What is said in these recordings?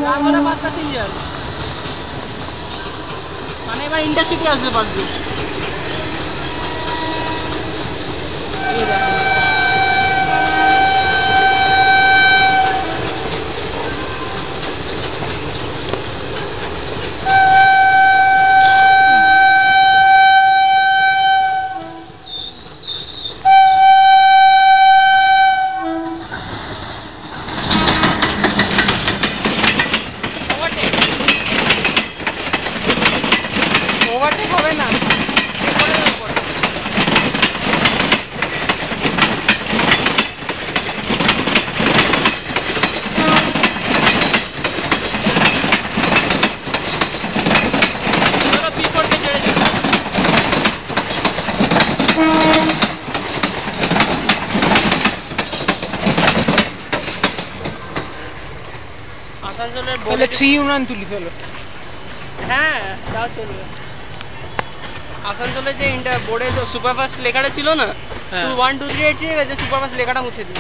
Lalgola first passenger মানে এবার intercity আসবে পাশ দিয়ে। এই দেখো ওভারটেক হবে না। আসানসোলের বলে 3 তুলি ফেলো। হ্যাঁ তাও চলবে। আসানসোলে যে বোর্ডে যে সুপারফাস্ট লেখাটা ছিল না, 1 2 3 8 ঠিক আছে, সুপারফাস্ট লেখাটা মুছে দিই।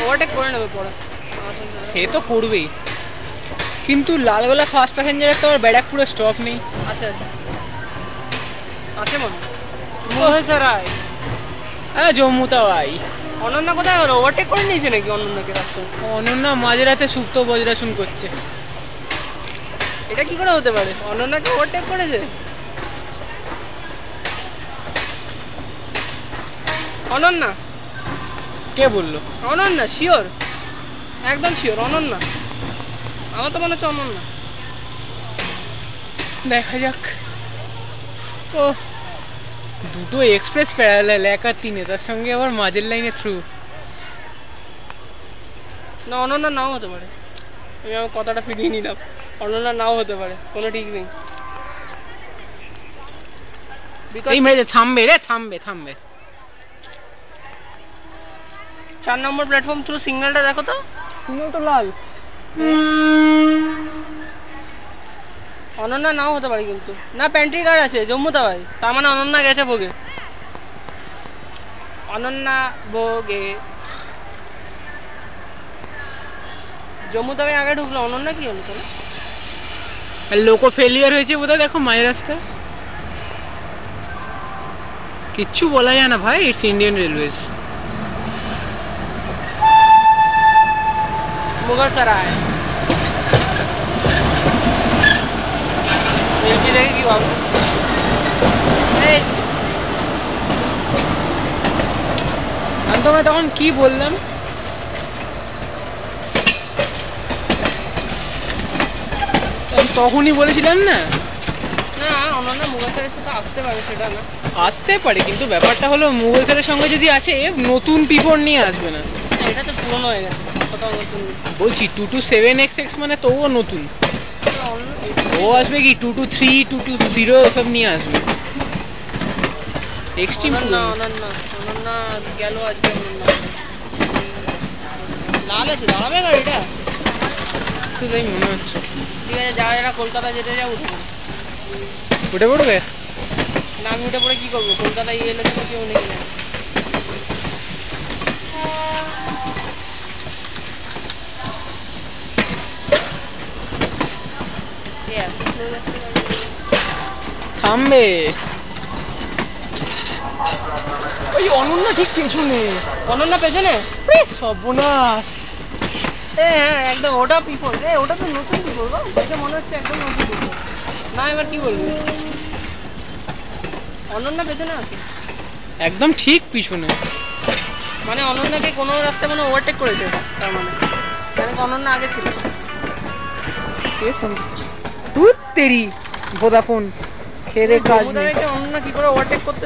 ওভারটেক করে নেবে পরে। সে তো করবেই, কিন্তু লালগোলা ফার্স্ট প্যাসেঞ্জারের তো আর ব্যারাকপুরে স্টপ নেই। আচ্ছা আচ্ছা আছে মনে মুঘলসরাই। হ্যাঁ জম্মু তাওয়াই। অনন্যা কোথায় হলো? ওভারটেক করে নিয়েছে নাকি অনন্যাকে রাস্তায়? অনন্যা মাঝরাতে সুপ্ত বজ্রাসন করছে। এটা কি করে হতে পারে? অনন্যাকে ওভারটেক করেছে? অনন্যা কে বললো? অনন্যা শিওর, একদম শিওর অনন্যা। আমার তো মনে হচ্ছে অনন্যা। দেখা যাক। ও দুটো এক্সপ্রেস প্যারালাল, 1 আর 3, তার সঙ্গে আবার মাঝের লাইনে থ্রু। না অনন্যা নাও হতে পারে, আমি আমার কথাটা ফিরিয়ে নিলাম। অনন্যা নাও হতে পারে, কোনো ঠিক নেই। এই মেরে থামবে রে, থামবে থামবে। 4 নম্বর প্ল্যাটফর্ম থ্রু সিগন্যালটা দেখো তো। সিগন্যাল তো লাল। অনন্যা নাও হতে পারে কিন্তু। না প্যান্ট্রি কার্ড আছে জম্মু তাওয়াই, তার মানে অনন্যা গেছে ভোগে। অনন্যা ভোগে জম্মু তাওয়াই আগে ঢুকলো, অনন্যা কি হলো তাহলে? লোকো ফেলিয়ার হয়েছে বোধহয়, দেখো মাঝ রাস্তায়। কিচ্ছু বলা যায় না ভাই, ইটস ইন্ডিয়ান রেলওয়েজ। মুঘলসরাই রেলজি দেখে কি ভাবো? আমি তোমায় তখন কি বললাম? তখনই বলেছিলাম না। না অনন্যা মুঘলসরাইয়ের সাথে আসতে পারে, সেটা না। আসতে পারে, কিন্তু ব্যাপারটা হলো মুঘলসরের সঙ্গে যদি আসে নতুন পিপর নিয়ে আসবে না। এটা তো পুরনো হয়ে গেছে, কোথাও নতুন বলছি 227XX মানে তবুও নতুন। ও আসবে কি 223, 220 এসব নিয়ে আসবে। এক্সট্রিম অনন্যা অনন্যা অনন্যা গেল আজকে। অনন্যা লাল আছে, দাঁড়াবে গাড়িটা? তো তাই মনে হচ্ছে। ঠিক আছে, যারা যারা কলকাতা যেতে যাও উঠে উঠে পড়বে। না আমি উঠে পড়ে কি করবো? কলকাতায় এলে তো কেউ নেই না। থামবে। ওই অনন্যা ঠিক পেছনে। অনন্যা পেছনে? সর্বনাশ। হ্যাঁ একদম, ওটা পিপল। ওটা তো নতুন পিপল গো, দেখে মনে হচ্ছে একদম নতুন পিপল। না এবার কি বলবো? অনন্যা পেছনে আছে একদম ঠিক পিছনে। মানে অনন্যাকে কোনো রাস্তায় মানে ওভারটেক করেছে তার মানে, কেন অনন্যা আগে ছিল। তুই তেরি ভোদাফোন খেয়ে কাজ নেই। অনন্যা কি করে ওভারটেক করতে,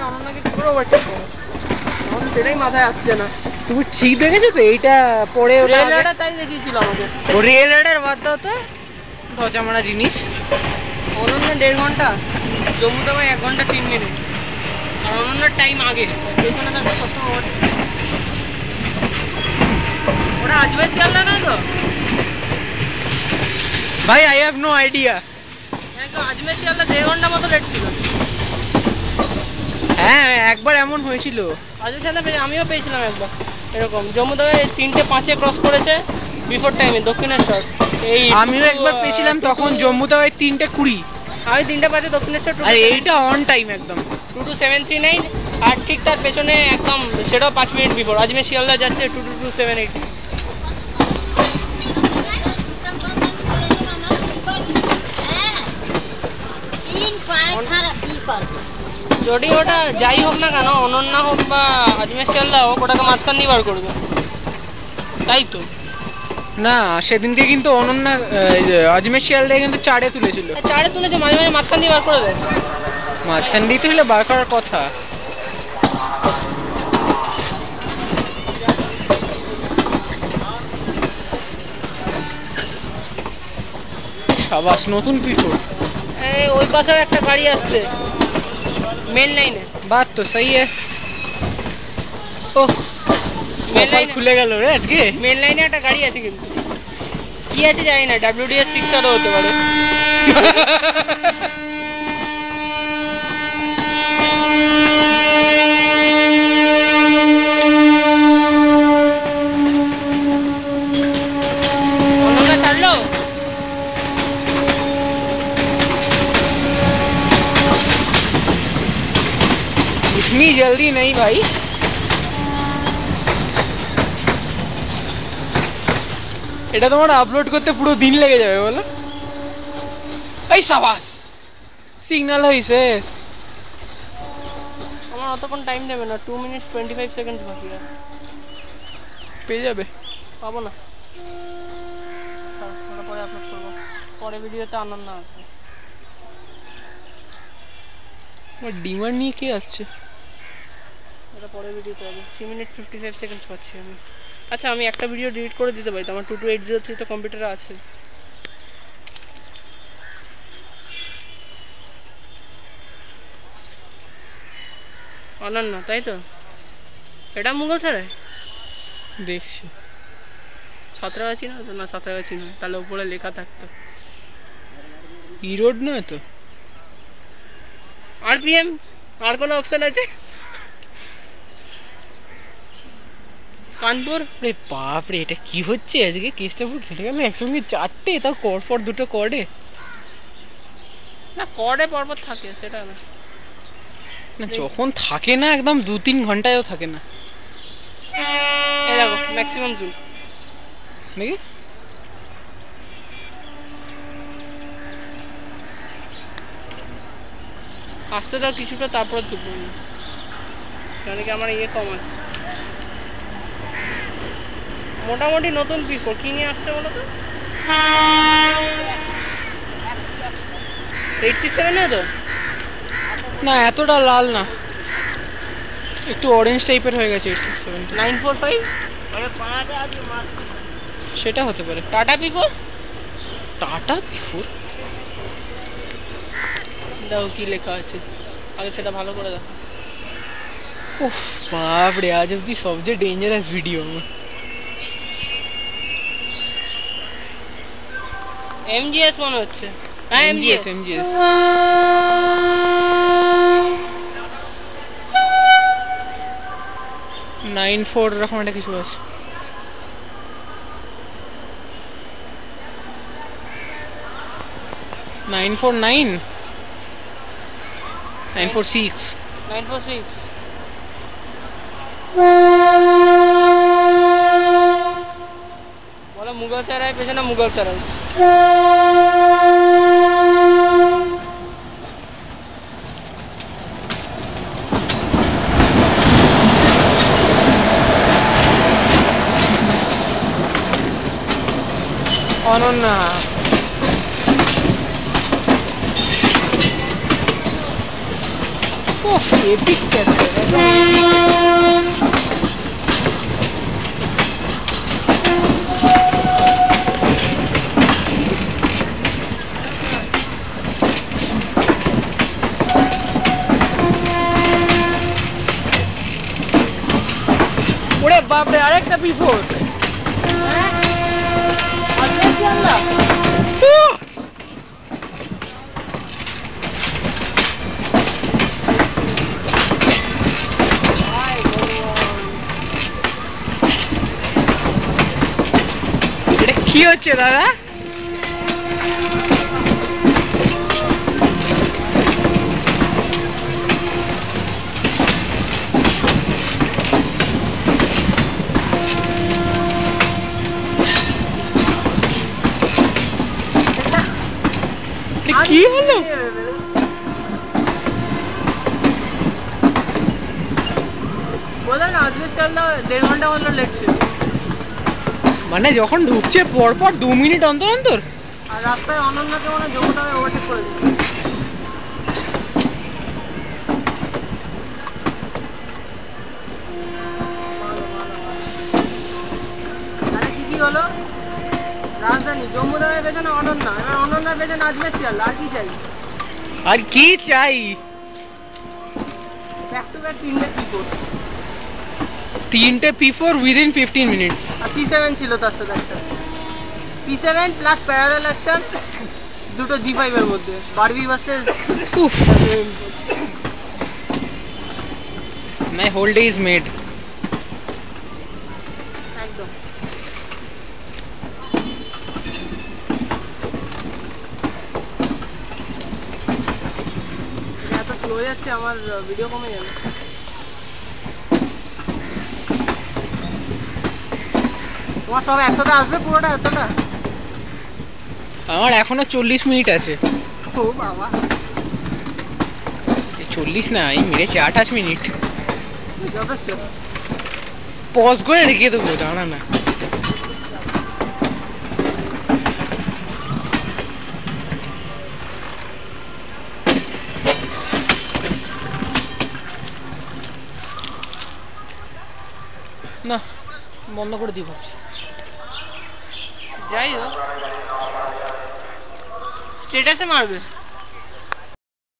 অনন্যাকে কি করে ওভারটেক করে আমার সেটাই মাথায় আসছে না। তুমি ঠিক দেখেছো তো? এইটা পরে রেলওয়েটা তাই দেখিয়েছিল আমাকে। ও রেল রাইডার বাদ দাও তো, ধচা মারা জিনিস। অনন্যা 1.5 ঘন্টা, জম্মু তাওয়াই 1 ঘন্টা 3 মিনিট। আর অনন্যার টাইম আগে, পেছনে থাকবে সবসময় ওভারটেক। ওটা আজবে শিয়ালদা নয় তো ভাই? I have no idea. একদম আজমের শিয়ালদা 1.5 ঘন্টা মতো লেট ছিল। হ্যাঁ একবার এমন হয়েছিল। আজমের শিয়ালদা আমিও পেয়েছিলাম একবার এরকম। জম্মু থেকে 3:05 ক্রস করেছে বিফোর টাইমে দক্ষিণেশ্বর। এই আমিও একবার পেয়েছিলাম তখন জম্মুতে ওই 3:20। আমি 3:05 দক্ষিণেশ্বর আর এইটা অন টাইম একদম 22739। আর ঠিক তার পেছনে একদম সেটাও 5 মিনিট বিফোর আজমের শিয়ালদা যাচ্ছে 22278। যদি ওটা যাই হোক না কেন, অনন্যা হোক বা আজমের শিয়ালদা হোক, ওটাকে মাঝখান দিয়ে বার করবে, তাই তো। না সেদিনকে কিন্তু অনন্যা আজমের শিয়ালদা কিন্তু 4-এ তুলেছিল। 4-এ তুলেছে, মাঝে মাঝে মাঝখান দিয়ে বার করে দেয়। মাঝখান দিয়ে তুলে বার করার কথা। সাবাস নতুন পিফোর। ওই পাশেও একটা গাড়ি আসছে মেন লাইনে। বাত তো সহি है। ওহ মেন লাইন খুলে গেল রে আজকে। মেন লাইনে একটা গাড়ি আছে, কিন্তু কি আছে জানি না, WDS 6 আরও হতে পারে। অনন্যা ছাড়লো। इतनी जल्दी नहीं भाई। এটা তোমার আপলোড করতে পুরো দিন লেগে যাবে বলো। এই সাবাস সিগন্যাল হইছে। আমার অতক্ষণ টাইম নেবে না, 2 মিনিট 25 সেকেন্ড বাকি আছে। পেয়ে যাবে। পাবো না, ওটা পরে আপলোড করবো। পরে ভিডিওতে অনন্যা আছে। আমার ডিমান্ড নিয়ে কে আসছে? এটা পরে ভিডিওতে হবে। 3 মিনিট 55 সেকেন্ড পাচ্ছি আমি। আচ্ছা আমি একটা ভিডিও ডিলিট করে দিতে পারি তো, আমার 22803 তো কম্পিউটারে আছে। অনন্যা তাই তো, এটা মুঘল স্যারের দেখছি। সাঁতরাগাছি না তো, না সাঁতরাগাছি না, তাহলে উপরে লেখা থাকতো ই রোড নয় তো। RPM। আর কোনো অপশন আছে? কানপুর। রে বাপ রে এটা কি হচ্ছে আজকে? কেসটা পুরো খেলে গেল একসঙ্গে 4টে, তাও কর পর দুটো কর্ডে। না কর্ডে পরপর থাকে সেটা না। না যখন থাকে না একদম 2-3 ঘন্টায়ও থাকে না। এই দেখো ম্যাক্সিমাম জুম দেখি আসতে দাও কিছুটা, তারপর তুলবো। জানি কি আমার ইয়ে কম আছে। মোটামুটি নতুন পিফোর কি নিয়ে আসছে বলো তো? 867 তো না এতটা লাল না, একটু অরেঞ্জ টাইপের হয়ে গেছে 867। 945 সেটা হতে পারে। টাটা পিফোর। টাটা পিফোর দেখো কি লেখা আছে, আগে সেটা ভালো করে দেখো। উফ বাপ রে আজ অব্দি সবচেয়ে ডেঞ্জারাস ভিডিও আমার। MGS মনে হচ্ছে। হ্যাঁ MGS। MGS 94 এরকম একটা কিছু আছে। 949 946 946 বলো মুঘল সারাই পেছনে মুঘল সারাই। অনন্যা ওফ এপিক ক্যারেক্টার একদম এপিক। ওরে বাপ রে আরেকটা পিফোর। হচ্ছে দাদা? কি হলো? বলে না আজকে শিয়ালদা 1.5 ঘন্টা হলো লেট ছিল। মানে যখন ঢুকছে পরপর 2 মিনিট অন্তর অন্তর। আর রাস্তায় অনন্যাকে মনে জমুদামে ওভারটেক করে দিচ্ছে। আরে কি হলো? রাজধানী জম্মুদামের পেছনে অনন্যা, এবার অনন্যার পেছনে আজমের শিয়ালদা, আর কি চাই? আর কি চাই? ব্যাক টু ব্যাক 3টে P4 3টে P4 উইদিন 15 মিনিটস। আর P7 ছিল তার সাথে একটা P7 প্লাস প্যারালাল অ্যাকশন, দুটো G5 এর মধ্যে বারবি ভার্সেস উফ, my whole day is made. একদম। এত স্লো যাচ্ছে আমার ভিডিও কমে যাবে। তোমার সব একসাথে আসবে পুরোটা এতটা? আমার এখনো 40 মিনিট আছে। ও বাবা, 40 না, এই মেরেছে 28 মিনিট। যথেষ্ট। পজ করে রেখে দেবো, দাঁড়া না। না, বন্ধ করে দিব। যাই হোক, স্টেটাসে মারবে।